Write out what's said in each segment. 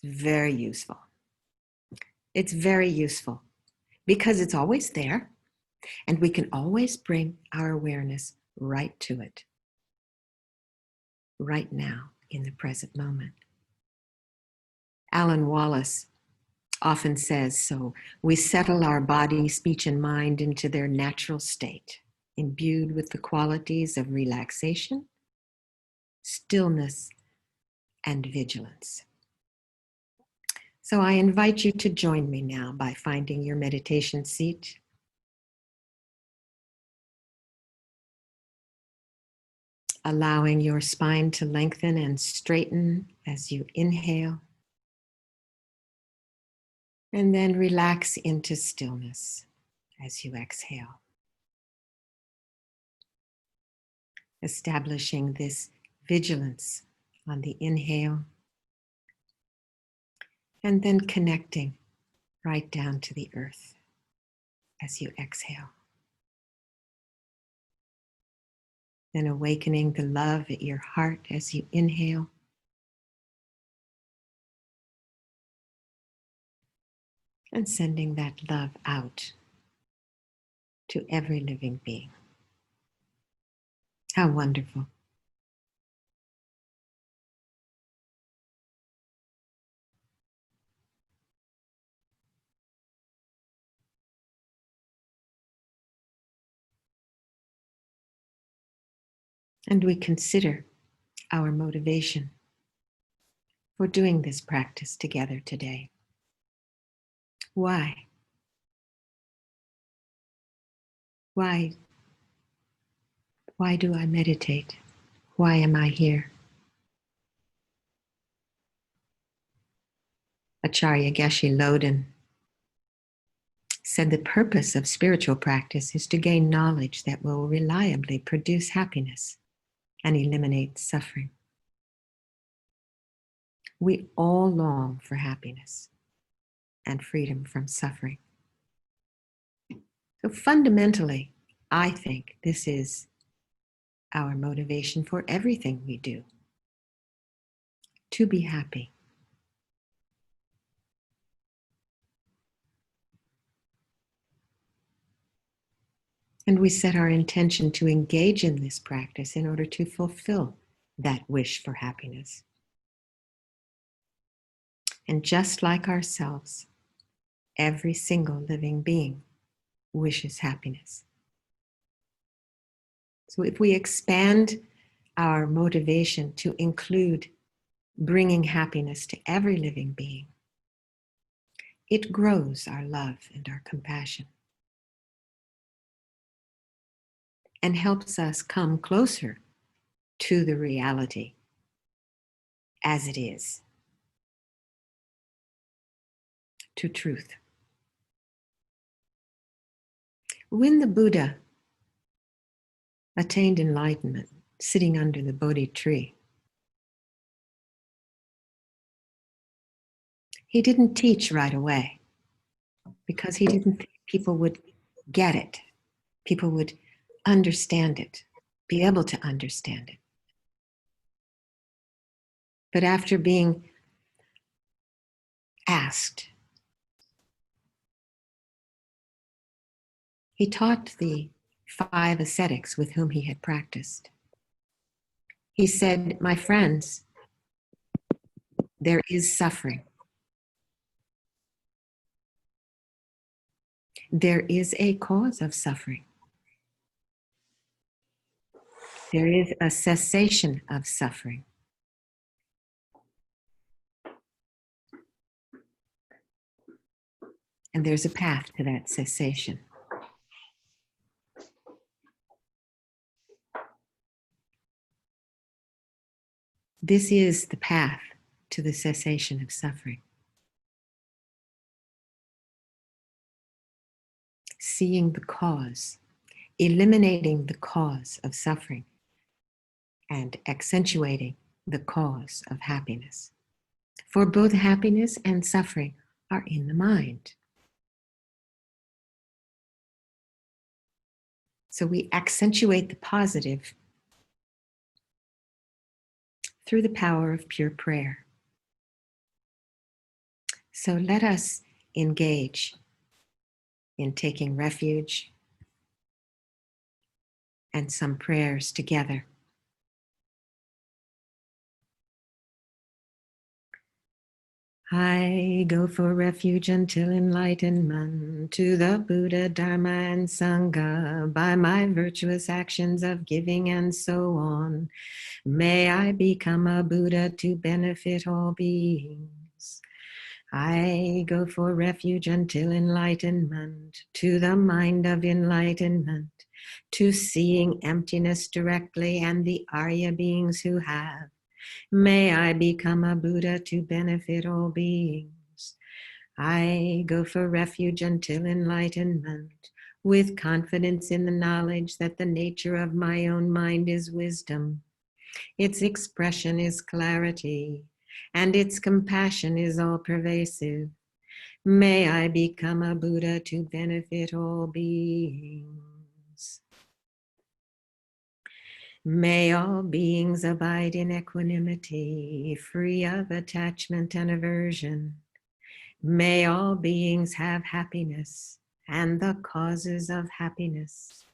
very useful. It's very useful because it's always there and we can always bring our awareness right to it, right now in the present moment. Alan Wallace often says, so we settle our body, speech, and mind into their natural state, imbued with the qualities of relaxation, stillness, and vigilance. So I invite you to join me now by finding your meditation seat. Allowing your spine to lengthen and straighten as you inhale. And then relax into stillness as you exhale. Establishing this vigilance on the inhale. And then connecting right down to the earth as you exhale. Then awakening the love at your heart as you inhale. And sending that love out to every living being. How wonderful. And we consider our motivation for doing this practice together today. Why? Why do I meditate? Why am I here? Acharya Geshe Loden said the purpose of spiritual practice is to gain knowledge that will reliably produce happiness and eliminate suffering. We all long for happiness and freedom from suffering. So fundamentally, I think this is our motivation for everything we do. To be happy. And we set our intention to engage in this practice in order to fulfill that wish for happiness. And just like ourselves, every single living being wishes happiness. So if we expand our motivation to include bringing happiness to every living being, it grows our love and our compassion and helps us come closer to the reality as it is, to truth. When the Buddha attained enlightenment, sitting under the Bodhi tree, he didn't teach right away because he didn't think people would get it. People would understand it, be able to understand it. But after being asked, he taught the 5 ascetics with whom he had practiced. He said, "My friends, there is suffering. There is a cause of suffering. There is a cessation of suffering. And there's a path to that cessation. This is the path to the cessation of suffering. Seeing the cause, eliminating the cause of suffering, and accentuating the cause of happiness. For both happiness and suffering are in the mind. So we accentuate the positive through the power of pure prayer. So let us engage in taking refuge and some prayers together. I go for refuge until enlightenment to the Buddha, Dharma, and Sangha by my virtuous actions of giving and so on. May I become a Buddha to benefit all beings. I go for refuge until enlightenment to the mind of enlightenment, to seeing emptiness directly and the Arya beings who have. May I become a Buddha to benefit all beings. I go for refuge until enlightenment, with confidence in the knowledge that the nature of my own mind is wisdom. Its expression is clarity, and its compassion is all pervasive. May I become a Buddha to benefit all beings. May all beings abide in equanimity, free of attachment and aversion. May all beings have happiness and the causes of happiness.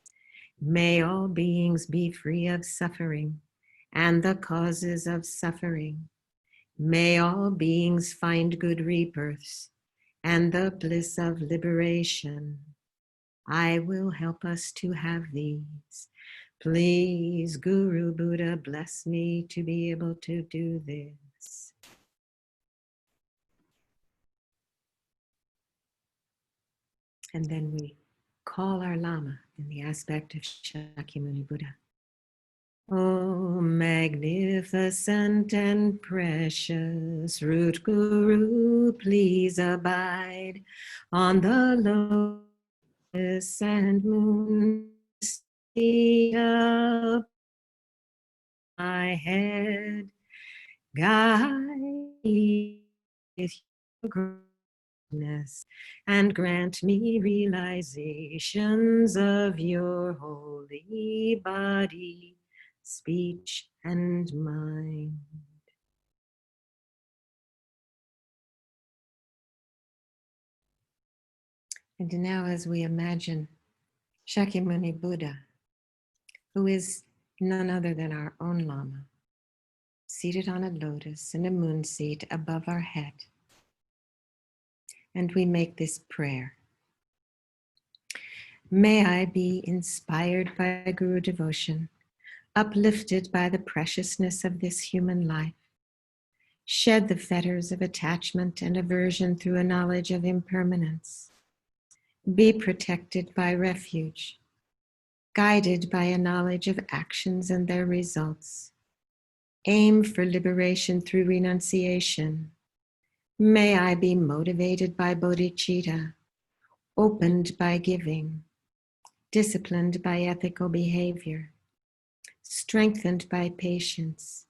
May all beings be free of suffering and the causes of suffering. May all beings find good rebirths and the bliss of liberation. I will help us to have these. Please, Guru Buddha, bless me to be able to do this. And then we call our Lama in the aspect of Shakyamuni Buddha. Oh, magnificent and precious root Guru, please abide on the lotus and moon seat of my head. Guide me with your greatness and grant me realizations of your holy body, speech, and mind. And now, as we imagine Shakyamuni Buddha, who is none other than our own Lama, seated on a lotus in a moon seat above our head, and we make this prayer. May I be inspired by Guru devotion, uplifted by the preciousness of this human life, shed the fetters of attachment and aversion through a knowledge of impermanence, be protected by refuge, guided by a knowledge of actions and their results, aim for liberation through renunciation. May I be motivated by bodhicitta, opened by giving, disciplined by ethical behavior, strengthened by patience,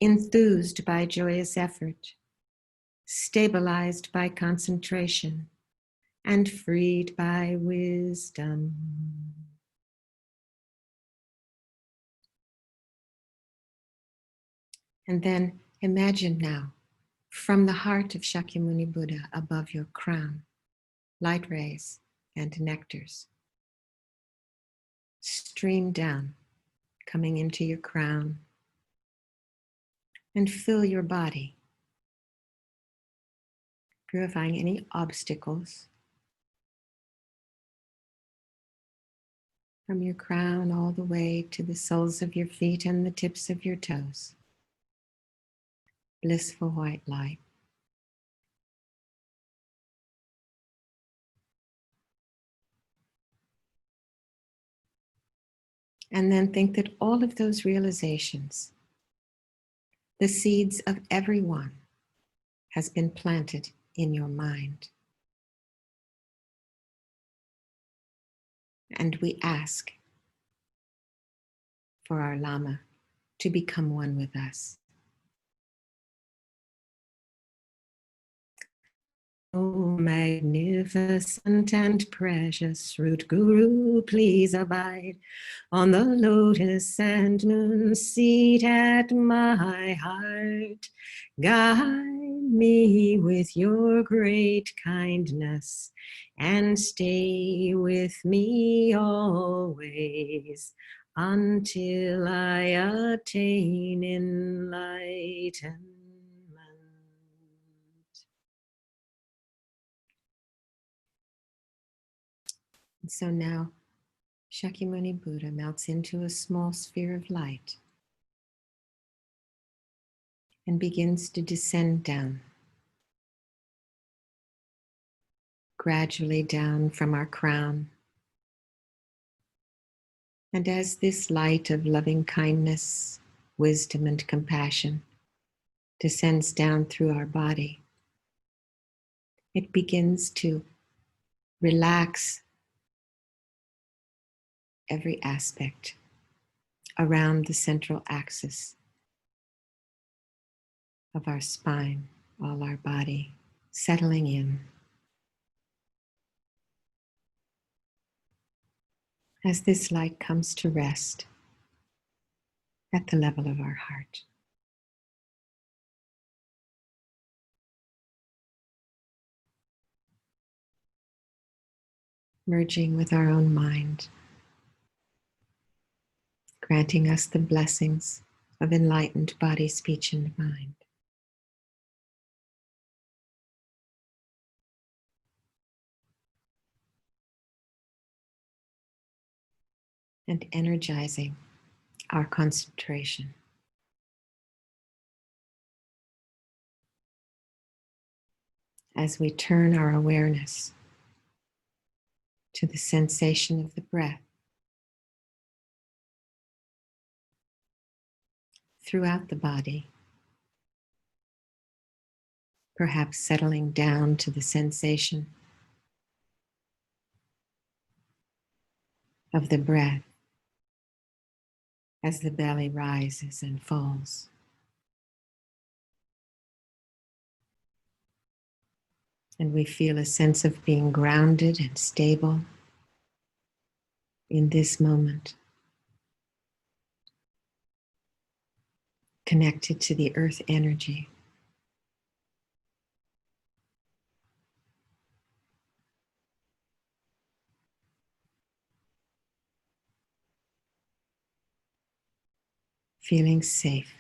enthused by joyous effort, stabilized by concentration, and freed by wisdom. And then imagine now, from the heart of Shakyamuni Buddha above your crown, light rays and nectars stream down, coming into your crown, and fill your body, purifying any obstacles from your crown all the way to the soles of your feet and the tips of your toes. Blissful white light. And then think that all of those realizations, the seeds of everyone, has been planted in your mind. And we ask for our Lama to become one with us. Oh, magnificent and precious root Guru, please abide on the lotus and moon seat at my heart. Guide me with your great kindness and stay with me always until I attain enlightenment. And so now Shakyamuni Buddha melts into a small sphere of light and begins to descend down, gradually down from our crown. And as this light of loving kindness, wisdom, and compassion descends down through our body, it begins to relax every aspect around the central axis of our spine, all our body, settling in. As this light comes to rest at the level of our heart. Merging with our own mind, granting us the blessings of enlightened body, speech, and mind. And energizing our concentration. As we turn our awareness to the sensation of the breath throughout the body, perhaps settling down to the sensation of the breath as the belly rises and falls. And we feel a sense of being grounded and stable in this moment, connected to the earth energy. Feeling safe.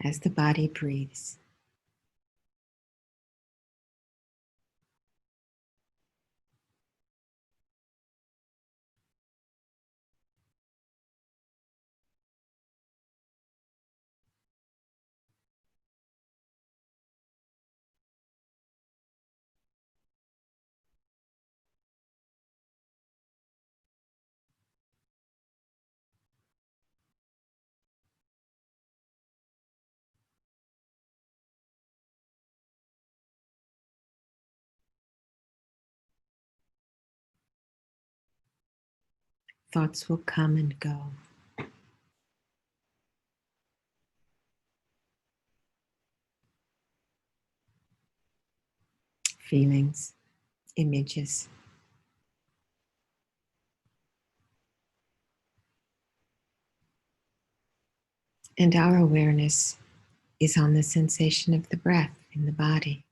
As the body breathes. Thoughts will come and go. Feelings, images. And our awareness is on the sensation of the breath in the body.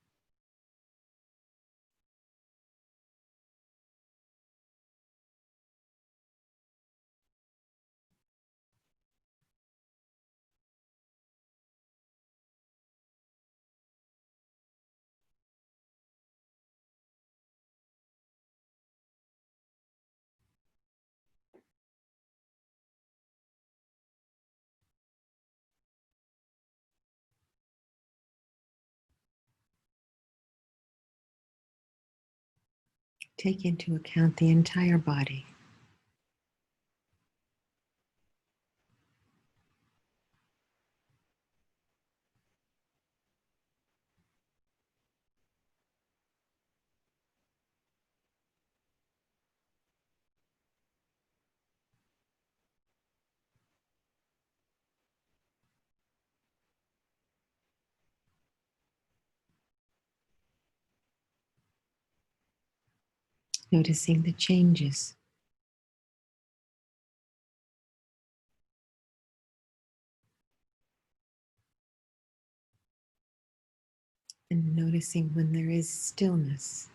Take into account the entire body. Noticing the changes. And noticing when there is stillness.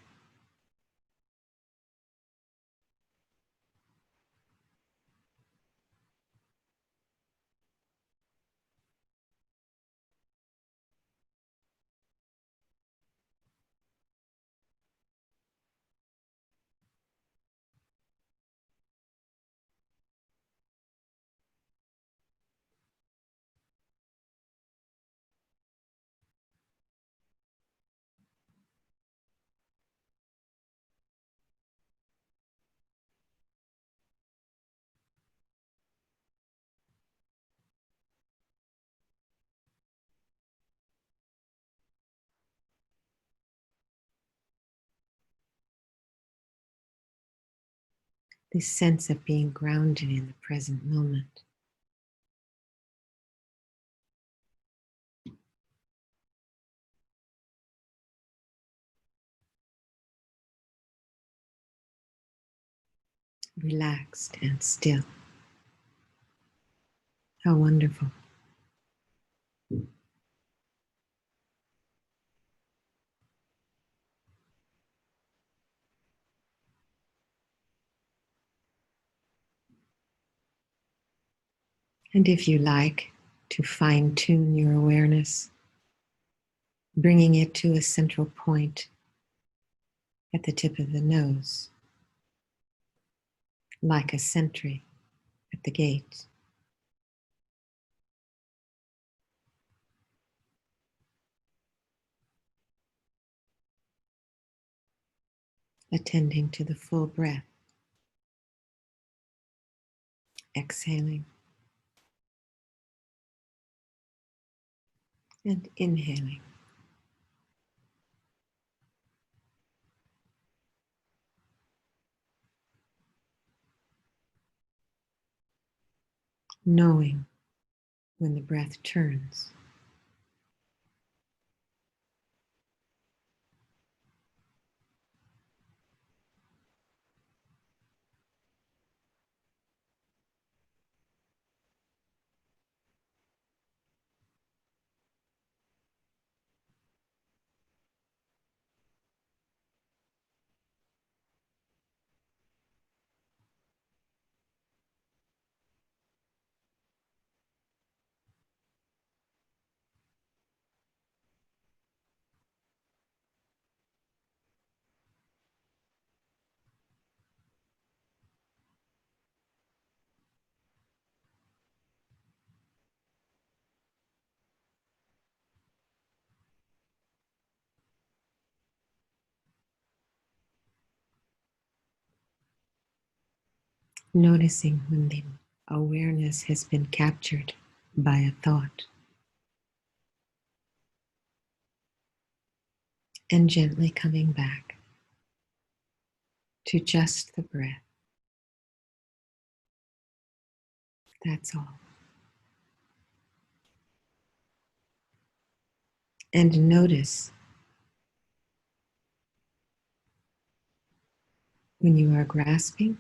This sense of being grounded in the present moment. Relaxed and still. How wonderful. And if you like to fine tune your awareness, bringing it to a central point at the tip of the nose, like a sentry at the gate. Attending to the full breath, exhaling and inhaling. Knowing when the breath turns. Noticing when the awareness has been captured by a thought. And gently coming back to just the breath. That's all. And notice when you are grasping,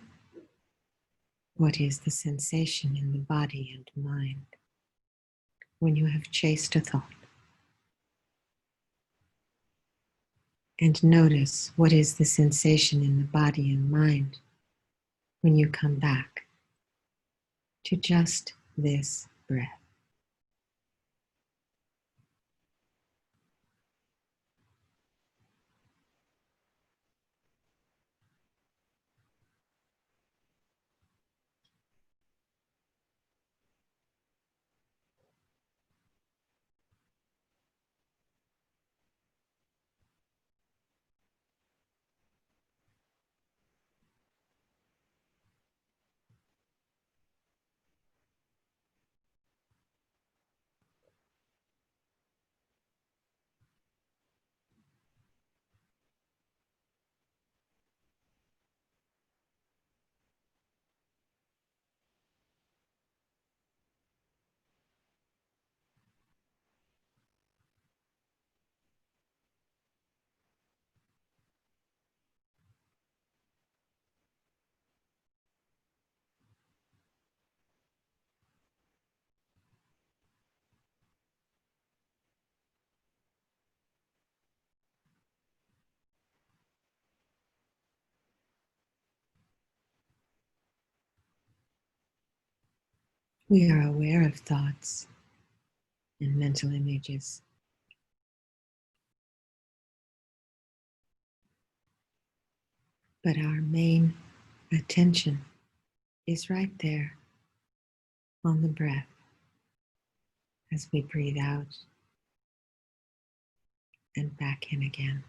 what is the sensation in the body and mind when you have chased a thought? And notice what is the sensation in the body and mind when you come back to just this breath. We are aware of thoughts and mental images, but our main attention is right there on the breath as we breathe out and back in again.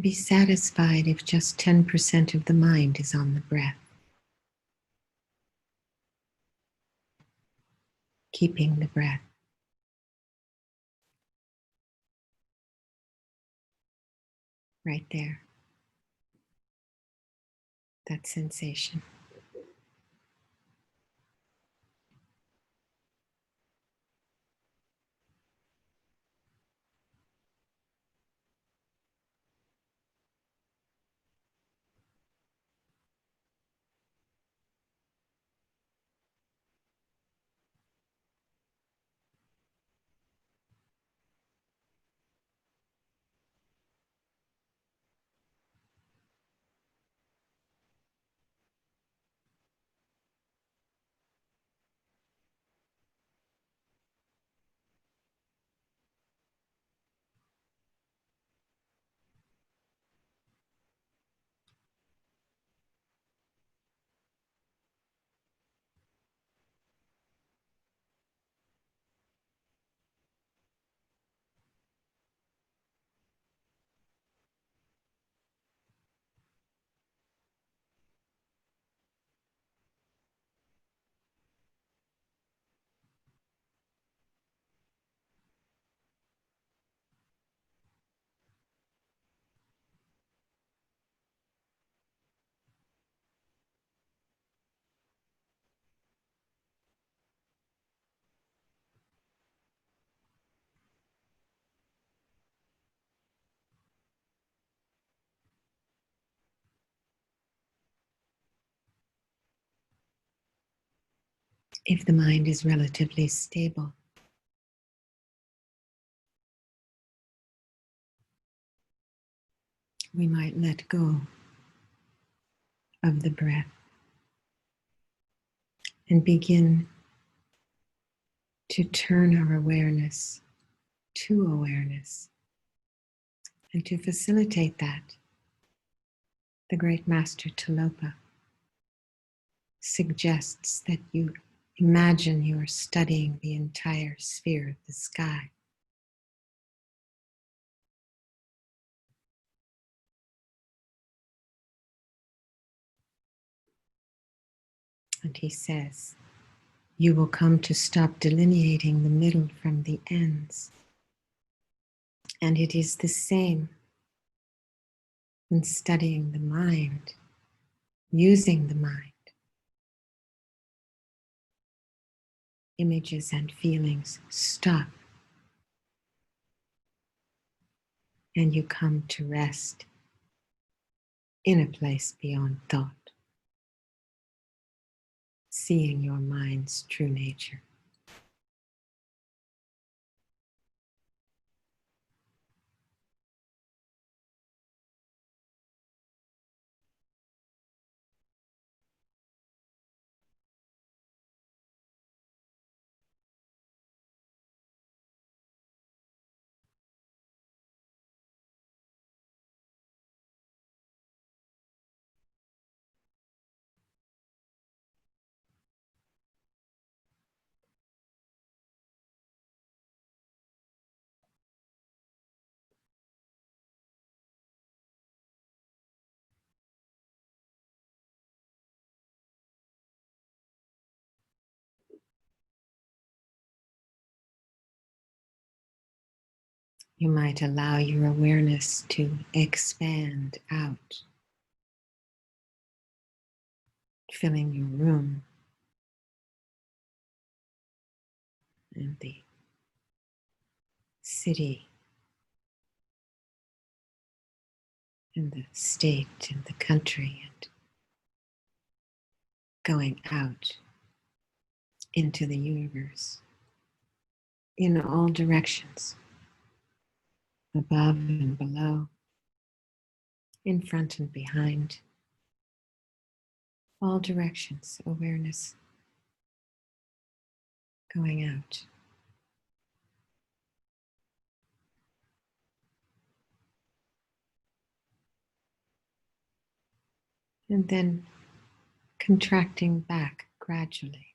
Be satisfied if just 10% of the mind is on the breath, keeping the breath right there, that sensation. If the mind is relatively stable, we might let go of the breath and begin to turn our awareness to awareness. And to facilitate that, the great master Tilopa suggests that you imagine you are studying the entire sphere of the sky. And he says, you will come to stop delineating the middle from the ends. And it is the same in studying the mind, using the mind. Images and feelings stop, and you come to rest in a place beyond thought. seeing your mind's true nature. You might allow your awareness to expand out, filling your room and the city and the state and the country, and going out into the universe in all directions, above and below, in front and behind, all directions, awareness going out. And then contracting back gradually.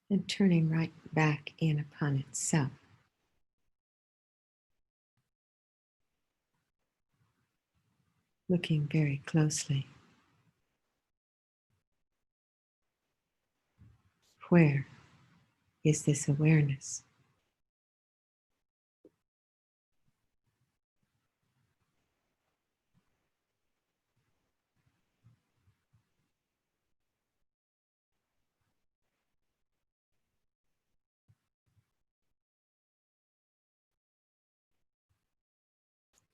And turning right back in upon itself. Looking very closely. Where is this awareness?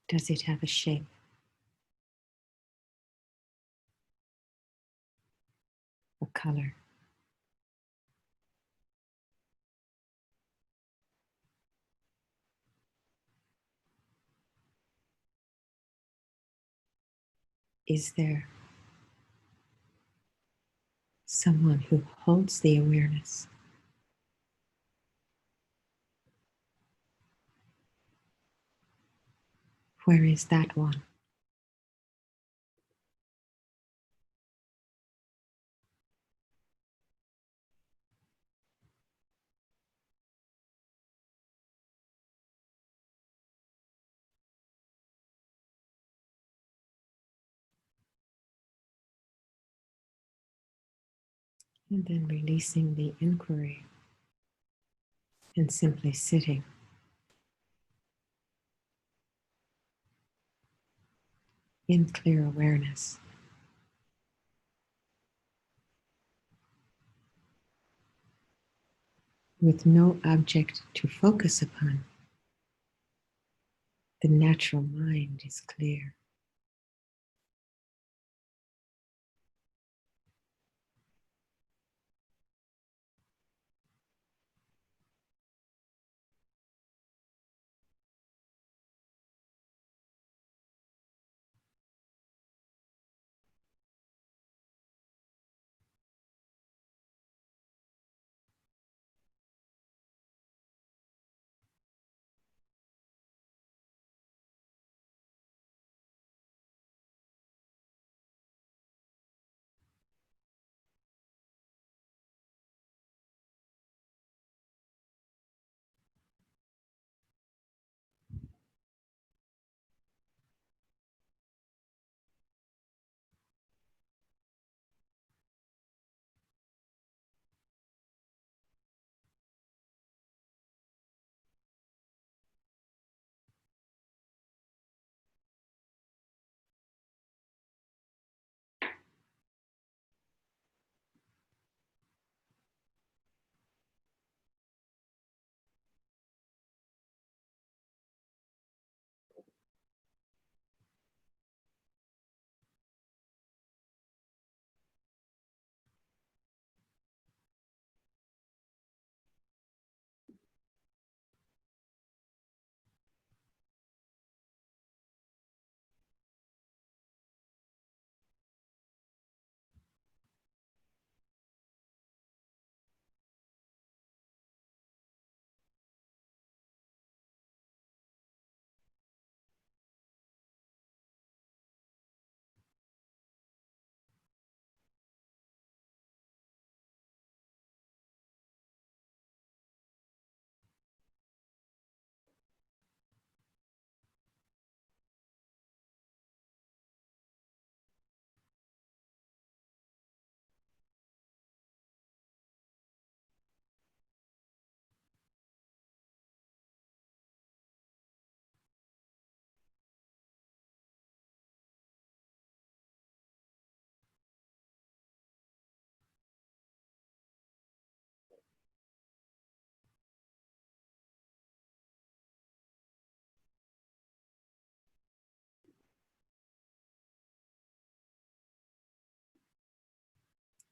Does it have a shape? A color? Is there someone who holds the awareness? Where is that one? And then releasing the inquiry and simply sitting in clear awareness. With no object to focus upon, the natural mind is clear.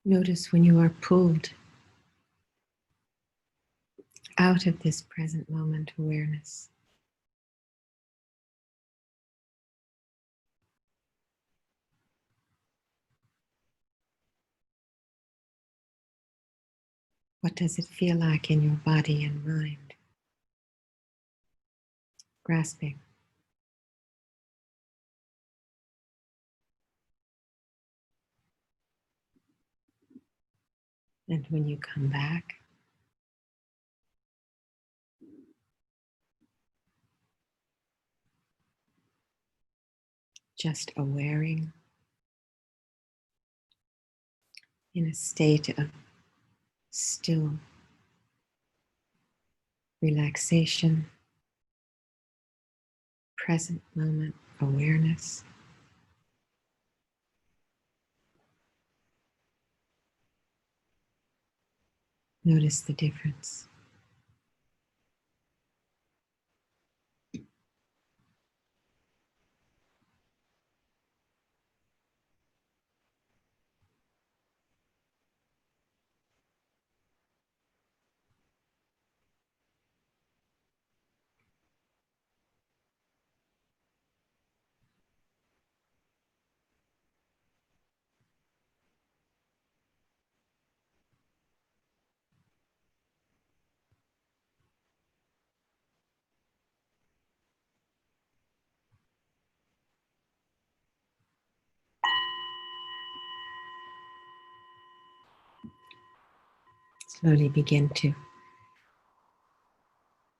Notice when you are pulled out of this present moment awareness. What does it feel like in your body and mind? Grasping. And when you come back, just awareing in a state of still relaxation, present moment awareness. Notice the difference. Slowly begin to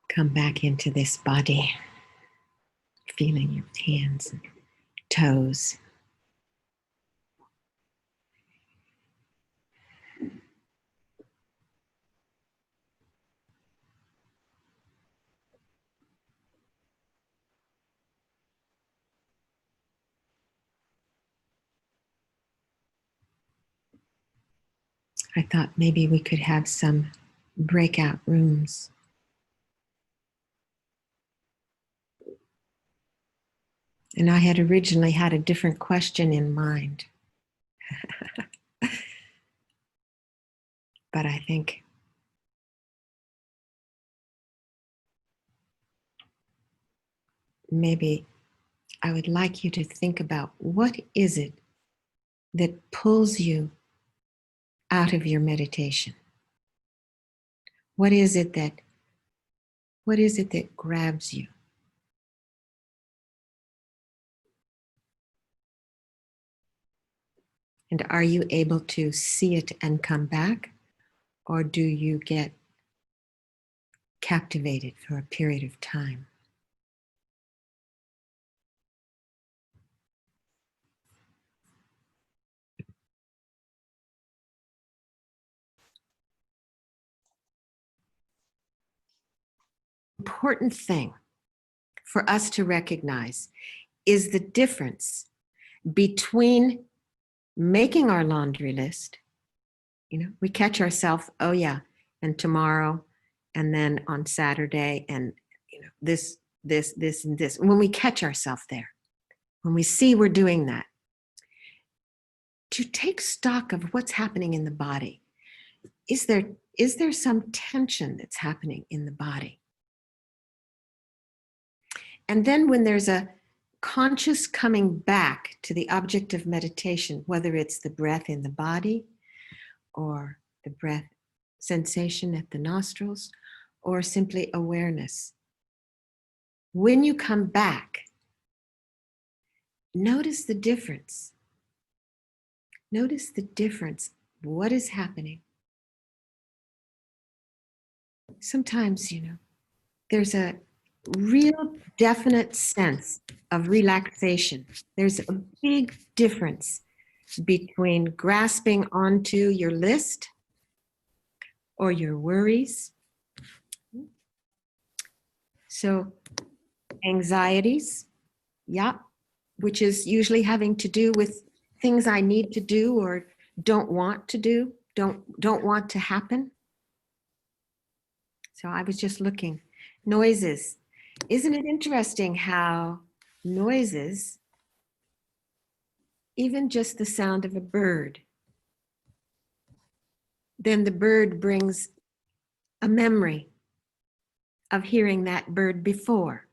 come back into this body, feeling your hands and toes. I thought maybe we could have some breakout rooms. And I had originally had a different question in mind. But I think maybe I would like you to think about what is it that pulls you out of your meditation? What is it that grabs you? And are you able to see it and come back? Or do you get captivated for a period of time? Important thing for us to recognize is the difference between making our laundry list. We catch ourselves, oh yeah, and tomorrow, and then on Saturday, and this, and this. When we catch ourselves there, when we see we're doing that, to take stock of what's happening in the body. Is there some tension that's happening in the body? And then when there's a conscious coming back to the object of meditation, whether it's the breath in the body or the breath sensation at the nostrils or simply awareness, when you come back, notice the difference. Notice the difference. What is happening? Sometimes, there's a real definite sense of relaxation. There's a big difference between grasping onto your list or your worries. So anxieties, yeah, which is usually having to do with things I need to do or don't want to do, don't want to happen. So I was just looking. Noises. Isn't it interesting how noises, even just the sound of a bird, then the bird brings a memory of hearing that bird before,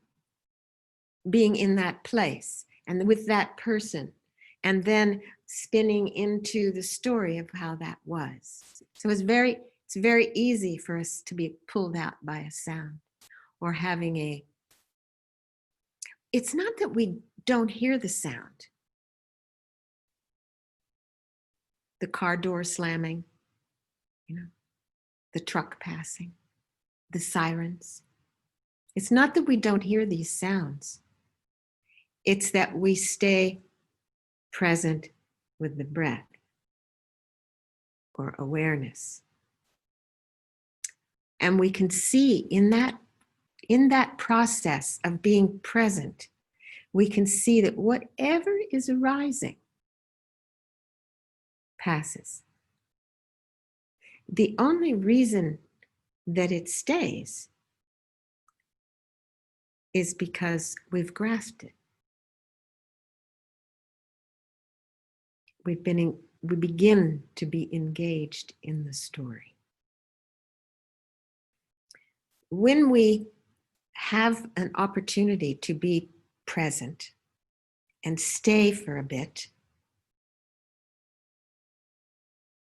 being in that place and with that person, and then spinning into the story of how that was. So it's very easy for us to be pulled out by a sound or having a, it's not that we don't hear the sound. The car door slamming, the truck passing, the sirens. It's not that we don't hear these sounds. It's that we stay present with the breath or awareness. And we can see in that process of being present, we can see that whatever is arising passes. The only reason that it stays is because we've grasped it. We begin to be engaged in the story. When we have an opportunity to be present and stay for a bit,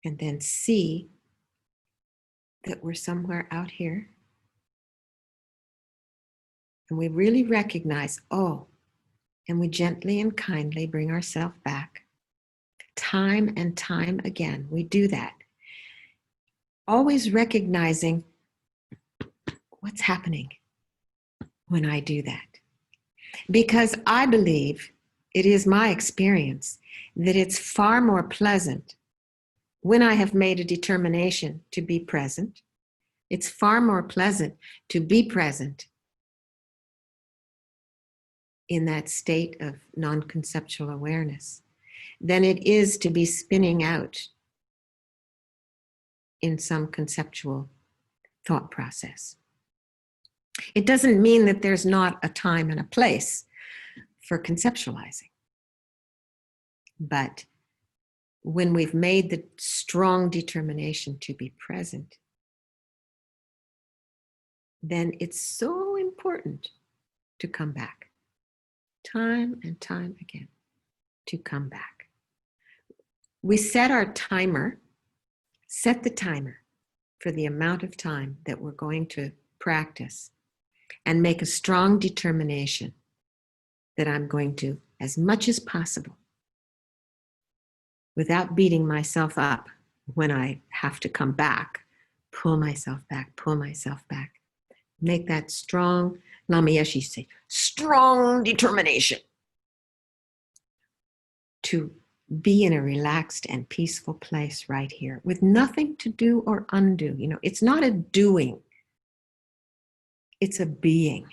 and then see that we're somewhere out here, and we really recognize, oh, and we gently and kindly bring ourselves back. Time and time again, we do that. Always recognizing what's happening when I do that. Because I believe, it is my experience, that it's far more pleasant when I have made a determination to be present. It's far more pleasant to be present in that state of non-conceptual awareness than it is to be spinning out in some conceptual thought process. It doesn't mean that there's not a time and a place for conceptualizing. But when we've made the strong determination to be present, then it's so important to come back, time and time again, to come back. We set our timer, set the timer for the amount of time that we're going to practice, and make a strong determination that I'm going to, as much as possible, without beating myself up when I have to come back, pull myself back, make that strong, Lama Yeshe say, strong determination to be in a relaxed and peaceful place right here with nothing to do or undo. It's not a doing, it's a being.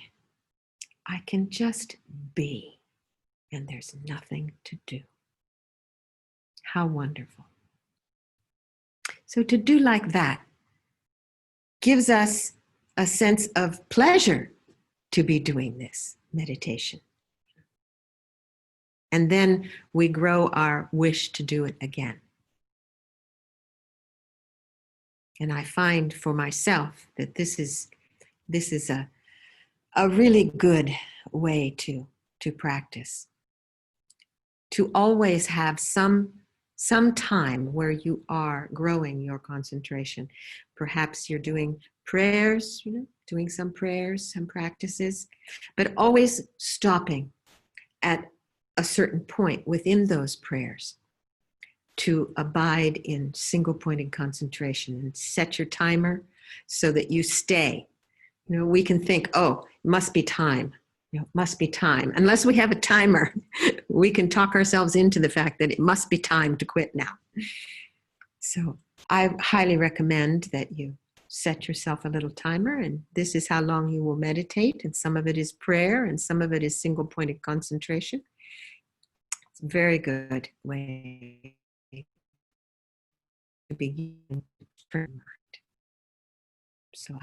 I can just be, and there's nothing to do. How wonderful. So to do like that gives us a sense of pleasure to be doing this meditation. And then we grow our wish to do it again. And I find for myself that this is a really good way to practice. To always have some time where you are growing your concentration. Perhaps you're doing prayers, doing some prayers, some practices, but always stopping at a certain point within those prayers to abide in single-pointed concentration and set your timer so that you stay. We can think, oh, it must be time. It must be time. Unless we have a timer, we can talk ourselves into the fact that it must be time to quit now. So I highly recommend that you set yourself a little timer, and this is how long you will meditate, and some of it is prayer and some of it is single-pointed concentration. It's a very good way to begin. So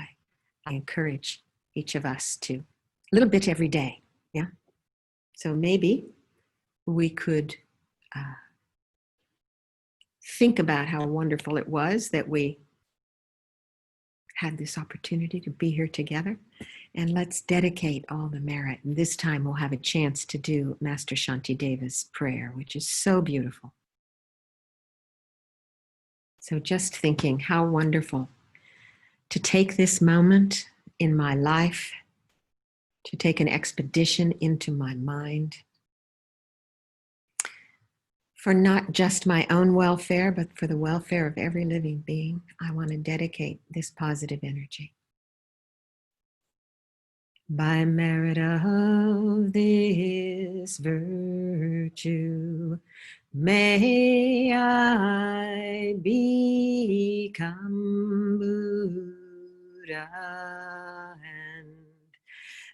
I encourage each of us to a little bit every day, yeah? So maybe we could think about how wonderful it was that we had this opportunity to be here together. And let's dedicate all the merit. And this time we'll have a chance to do Master Shantideva's prayer, which is so beautiful. So just thinking how wonderful to take this moment in my life, to take an expedition into my mind, for not just my own welfare, but for the welfare of every living being. I want to dedicate this positive energy. By merit of this virtue, may I become Buddha and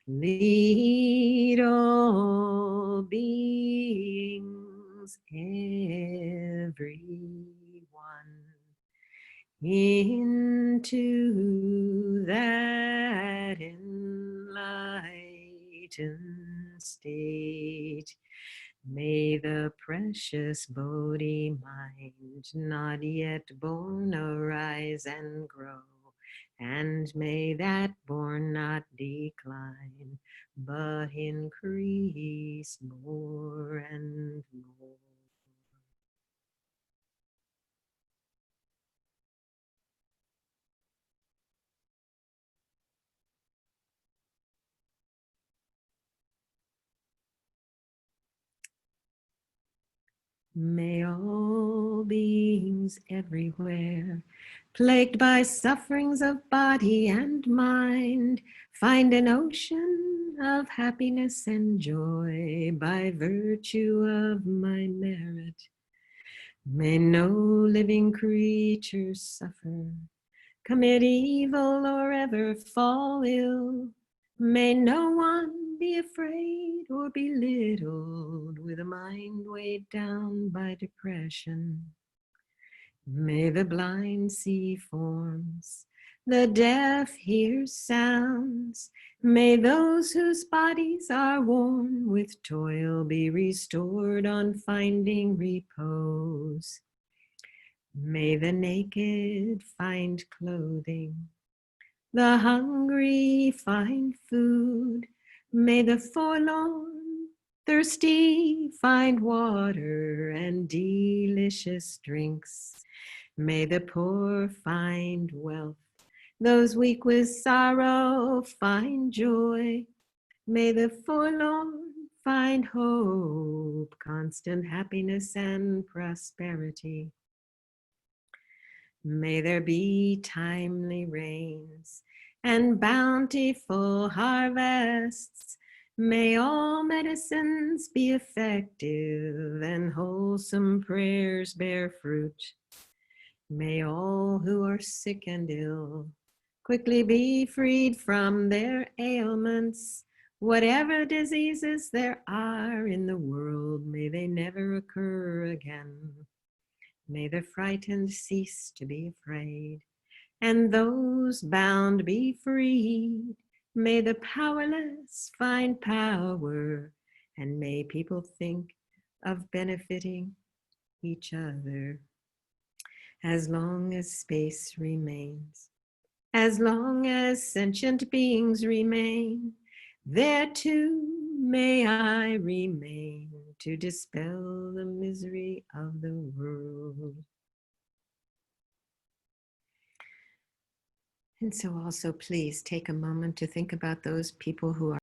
lead all beings, everyone, into that enlightened state. May the precious Bodhi mind not yet born arise and grow, and may that born not decline, but increase more and more. May all beings everywhere, plagued by sufferings of body and mind, find an ocean of happiness and joy by virtue of my merit. May no living creature suffer, commit evil, or ever fall ill. May no one be afraid or belittled with a mind weighed down by depression. May the blind see forms, the deaf hear sounds. May those whose bodies are worn with toil be restored on finding repose. May the naked find clothing, the hungry find food. May the forlorn, thirsty find water and delicious drinks. May the poor find wealth, those weak with sorrow find joy. May the forlorn find hope, constant happiness and prosperity. May there be timely rains and bountiful harvests. May all medicines be effective and wholesome prayers bear fruit. May all who are sick and ill quickly be freed from their ailments. Whatever diseases there are in the world, may they never occur again. May the frightened cease to be afraid, and those bound be freed. May the powerless find power, and may people think of benefiting each other. As long as space remains, as long as sentient beings remain, there too may I remain to dispel the misery of the world. And so also please take a moment to think about those people who are